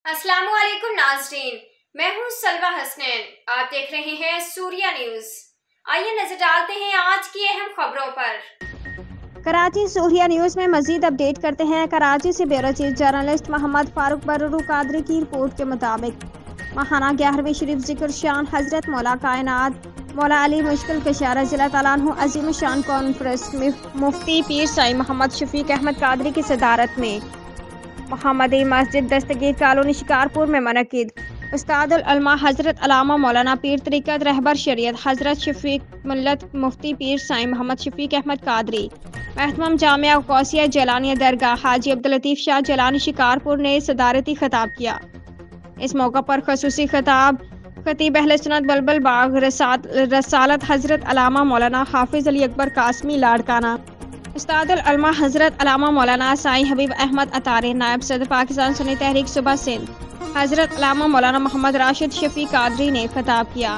अस्सलाम वालेकुम नाज़रीन, मैं हूँ सलवा हसनैन। आप देख रहे हैं सूर्या न्यूज़। आइए नजर डालते हैं आज की अहम खबरों पर। कराची सूर्या न्यूज़ में मजीद अपडेट करते हैं। कराची से bureau chief journalist Mohammad Farooq Barru Qadri की रिपोर्ट के मुताबिक माहाना 11वीं शरीफ जिक्र शान हजरत मौला कायनात मौला अली मुश्किल कशा रज़ी अल्लाह तआला अन्हु अजीम शान कॉन्फ्रेंस में मुफ्ती पीर साईं मोहम्मद शफीक अहमद कादरी की सदारत में मोहम्मदी मस्जिद दस्तगीर कॉलोनी शिकारपुर में मनक़िद। उस्तादुल उलमा हज़रत अल्लामा मौलाना पीर तरीक़त रहबर शरीयत हज़रत शफीक मिल्लत मुफ्ती पीर साईं मोहम्मद शफीक अहमद कादरी महतमम जामिया गौसिया जलानिया दरगाह हाजी अब्दुल लतीफ़ शाह जलानी शिकारपुर ने सदारती खिताब किया। इस मौका पर खसूसी खिताब खतीब अहले सुन्नत बलबल बाग रसालत हज़रत अल्लामा मौलाना हाफिज़ अली अकबर कासमी लाड़काना, उस्तादुल उलमा हज़रत अल्लामा मौलाना साईं हबीब अहमद अतारी नायब सदर पाकिस्तान सुन्नी तहरीक सूबा सिंध हज़रत अल्लामा मौलाना मोहम्मद राशिद शफी कादरी ने खिताब किया।